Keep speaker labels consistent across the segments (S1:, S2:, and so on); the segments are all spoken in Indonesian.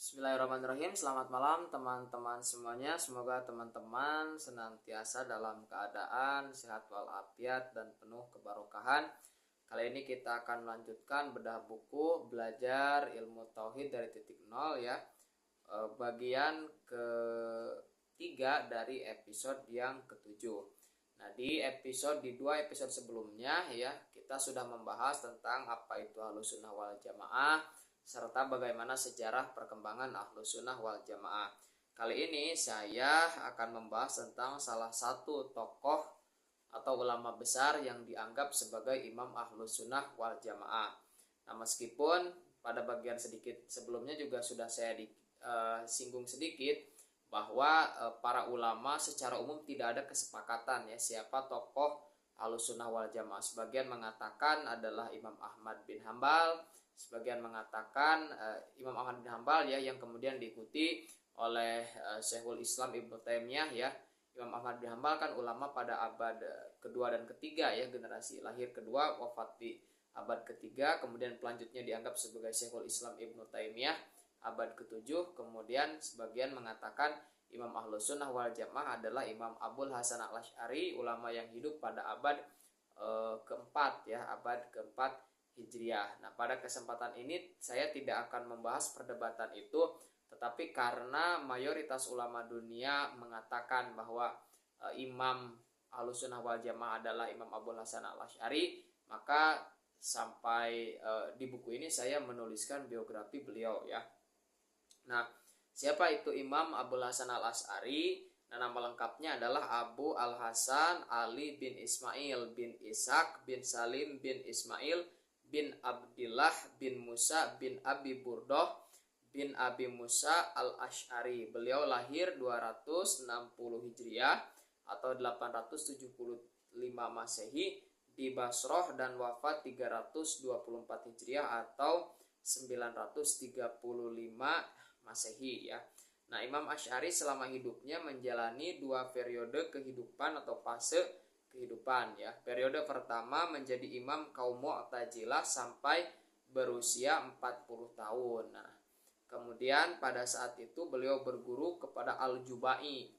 S1: Bismillahirrahmanirrahim. Selamat malam teman-teman semuanya. Semoga teman-teman senantiasa dalam keadaan sehat walafiat dan penuh kebarokahan. Kali ini kita akan melanjutkan bedah buku belajar ilmu tauhid dari titik nol ya. Bagian ketiga dari episode yang ketujuh. Nah, di dua episode sebelumnya ya, kita sudah membahas tentang apa itu Ahlussunnah wal Jamaah serta bagaimana sejarah perkembangan Ahlussunnah wal Jamaah. Kali ini saya akan membahas tentang salah satu tokoh atau ulama besar yang dianggap sebagai imam Ahlussunnah wal Jamaah. Nah, meskipun pada bagian sedikit sebelumnya juga sudah saya singgung sedikit bahwa para ulama secara umum tidak ada kesepakatan ya siapa tokoh Ahlussunnah wal Jamaah. Sebagian mengatakan adalah Imam Ahmad bin Hambal, sebagian mengatakan Imam Ahmad bin Hambal ya, yang kemudian diikuti oleh Syekhul Islam Ibnu Taimiyah ya. Imam Ahmad bin Hambal kan ulama pada abad kedua dan ketiga ya, generasi lahir kedua, wafat di abad ketiga, kemudian pelanjutnya dianggap sebagai Syekhul Islam Ibnu Taimiyah abad ke-7. Kemudian sebagian mengatakan Imam Ahlussunnah wal Jamaah adalah Imam Abul Hasan al-Asy'ari, ulama yang hidup pada abad keempat ya, abad keempat Hijriah. Nah, pada kesempatan ini saya tidak akan membahas perdebatan itu, tetapi karena mayoritas ulama dunia mengatakan bahwa Imam Ahlussunnah wal Jamaah adalah Imam Abul Hasan al-Asy'ari, maka sampai di buku ini saya menuliskan biografi beliau ya. Nah, siapa itu Imam Abul Hasan al-Asy'ari? Nah, nama lengkapnya adalah Abu Al-Hasan Ali bin Ismail bin Ishaq bin Salim bin Ismail bin Abdillah bin Musa bin Abi Burdah bin Abi Musa al-Asy'ari. Beliau lahir 260 Hijriah atau 875 Masehi di Basrah dan wafat 324 Hijriah atau 935 Masehi ya. Nah, Imam Asy'ari selama hidupnya menjalani dua periode kehidupan atau fase kehidupan ya. Periode pertama menjadi imam kaum Mu'tazilah sampai berusia 40 tahun. Nah, kemudian pada saat itu beliau berguru kepada Al-Jubai.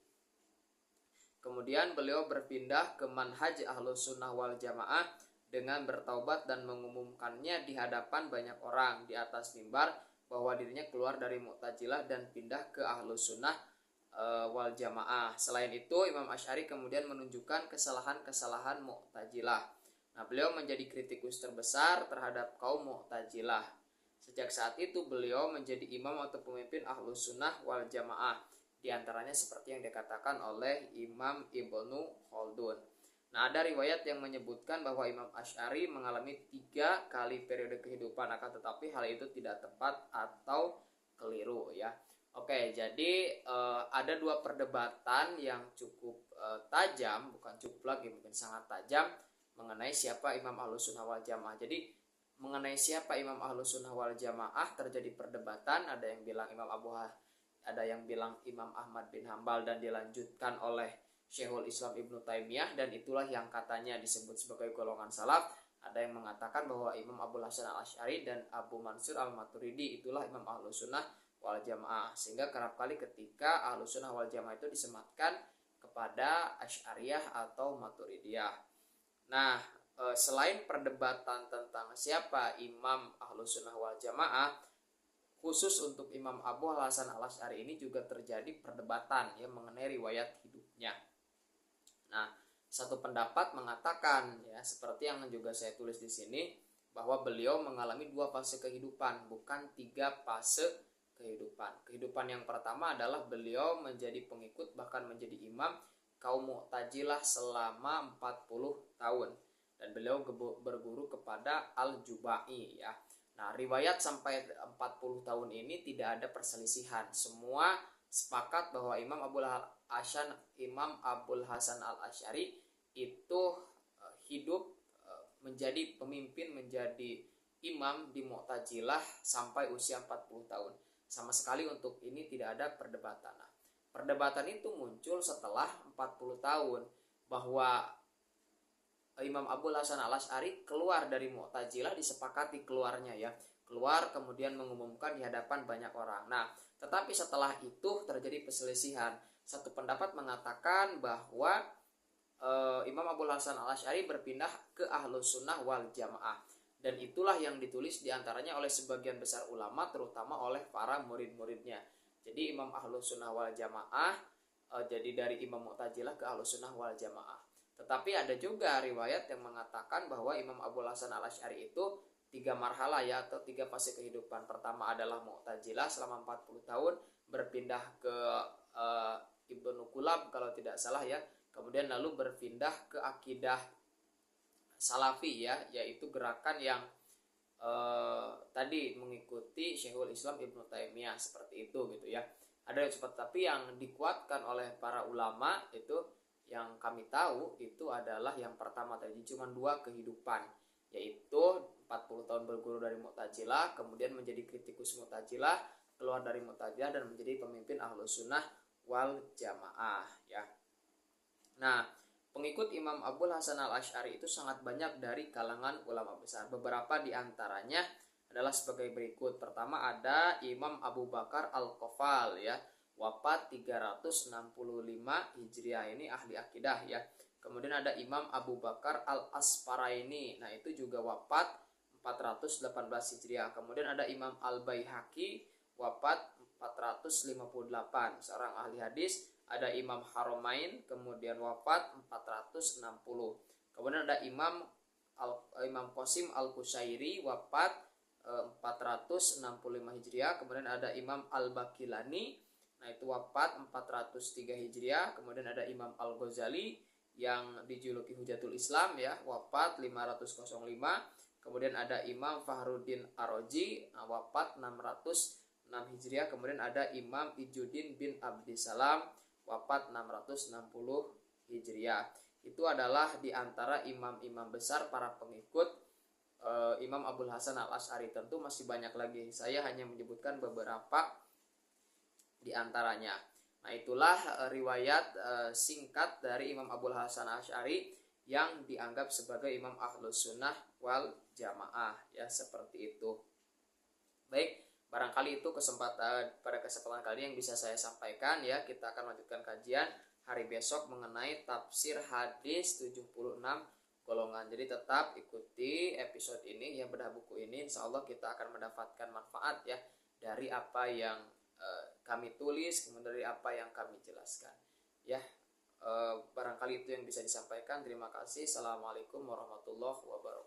S1: Kemudian beliau berpindah ke manhaj Ahlussunnah wal Jamaah dengan bertaubat dan mengumumkannya di hadapan banyak orang di atas mimbar bahwa dirinya keluar dari Mu'tazilah dan pindah ke Ahlussunnah wal Jamaah. Selain itu, Imam Asy'ari kemudian menunjukkan kesalahan-kesalahan Mu'tazilah. Nah, beliau menjadi kritikus terbesar terhadap kaum Mu'tazilah. Sejak saat itu beliau menjadi imam atau pemimpin Ahlussunnah wal Jamaah. Di antaranya seperti yang dikatakan oleh Imam Ibnu Khaldun. Nah, ada riwayat yang menyebutkan bahwa Imam Asy'ari mengalami 3 kali periode kehidupan, akan tetapi hal itu tidak tepat atau keliru ya. Oke, jadi ada dua perdebatan yang cukup tajam, bukan cukup lagi, mungkin sangat tajam mengenai siapa Imam Ahlussunnah wal Jamaah. Jadi mengenai siapa Imam Ahlussunnah wal Jamaah terjadi perdebatan. Ada yang bilang ada yang bilang Imam Ahmad bin Hambal dan dilanjutkan oleh Syekhul Islam Ibnu Taimiyah, dan itulah yang katanya disebut sebagai golongan salaf. Ada yang mengatakan bahwa Imam Abul Hasan al-Asy'ari dan Abu Mansur al-Maturidi itulah Imam Ahlussunnah wal Jamaah. Sehingga kerap kali ketika Ahlussunnah wal Jamaah itu disematkan kepada Asy'ariyah atau Maturidiyah. Nah, selain perdebatan tentang siapa Imam Ahlussunnah wal Jamaah, khusus untuk Imam Abu Hasan al-Asy'ari ini juga terjadi perdebatan ya mengenai riwayat hidupnya. Nah, satu pendapat mengatakan ya, seperti yang juga saya tulis di sini, bahwa beliau mengalami 2 fase kehidupan, bukan 3 fase kehidupan. Kehidupan yang pertama adalah beliau menjadi pengikut bahkan menjadi imam kaum Mu'tazilah selama 40 tahun dan beliau berguru kepada Al-Jubai ya. Nah, riwayat sampai 40 tahun ini tidak ada perselisihan. Semua sepakat bahwa Imam Abul Hasan al-Asy'ari itu hidup menjadi pemimpin, menjadi imam di Mu'tazilah sampai usia 40 tahun. Sama sekali untuk ini tidak ada perdebatan. Nah, perdebatan itu muncul setelah 40 tahun bahwa Imam Abul Hasan al-Asy'ari keluar dari Mu'tazilah, disepakati keluarnya ya. keluar kemudian mengumumkan di hadapan banyak orang. Nah, tetapi setelah itu terjadi perselisihan. Satu pendapat mengatakan bahwa Imam Abu Hasan al-Asy'ari berpindah ke Ahlus Sunnah wal Jamaah, dan itulah yang ditulis diantaranya oleh sebagian besar ulama, terutama oleh para murid-muridnya. Jadi Imam Ahlus Sunnah wal Jamaah jadi dari Imam Mu'tazilah ke Ahlus Sunnah wal Jamaah. Tetapi ada juga riwayat yang mengatakan bahwa Imam Abu Hasan al-Asy'ari itu 3 marhalah ya, atau 3 fase kehidupan. Pertama adalah Mu'tazilah selama 40 tahun, berpindah ke Ibnu Kulab kalau tidak salah ya. Kemudian lalu berpindah ke akidah Salafi ya, yaitu gerakan yang tadi mengikuti Syekhul Islam Ibnu Taimiyah, seperti itu gitu ya. Ada yang seperti, tapi yang dikuatkan oleh para ulama itu yang kami tahu itu adalah yang pertama tadi, cuma 2 kehidupan, yaitu 40 tahun berguru dari Mu'tazilah, kemudian menjadi kritikus Mu'tazilah, keluar dari Mu'tazilah dan menjadi pemimpin Ahlus Sunnah wal Jamaah ya. Nah, pengikut Imam Abu Hasan al-Asy'ari itu sangat banyak dari kalangan ulama besar. Beberapa di antaranya adalah sebagai berikut. Pertama ada Imam Abu Bakar al-Qafal ya, wafat 365 Hijriah, ini ahli akidah ya. Kemudian ada Imam Abu Bakar al-Asfaraini, nah itu juga wafat 418 Hijriah. Kemudian ada Imam al-Baihaqi, wafat 458, seorang ahli hadis. Ada Imam Haromain, kemudian wafat 460. Kemudian ada Imam Qasim al-Qushairi, wafat 465 Hijriah. Kemudian ada Imam al-Bakilani, nah itu wafat 403 Hijriah. Kemudian ada Imam al-Ghazali yang dijuluki Hujatul Islam ya, wafat 505. Kemudian ada Imam Fahruddin Ar-Razi, wafat 606 Hijriah. Kemudian ada Imam Ijuddin bin Abdissalam, wafat 660 Hijriah. Itu adalah diantara imam-imam besar para pengikut Imam Abu Hasan al-Asy'ari. Tentu masih banyak lagi, saya hanya menyebutkan beberapa diantaranya. Nah, itulah riwayat singkat dari Imam Abu Hasan al-Asy'ari yang dianggap sebagai Imam Ahlus Sunnah wal Jamaah ya, seperti itu. Baik, barangkali itu pada kesempatan kali ini yang bisa saya sampaikan ya. Kita akan lanjutkan kajian hari besok mengenai tafsir hadis 76 golongan. Jadi tetap ikuti episode ini ya, bedah buku ini. Insya Allah kita akan mendapatkan manfaat ya dari apa yang kami tulis, kemudian dari apa yang kami jelaskan ya. Barangkali itu yang bisa disampaikan. Terima kasih. Assalamualaikum warahmatullahi wabarakatuh.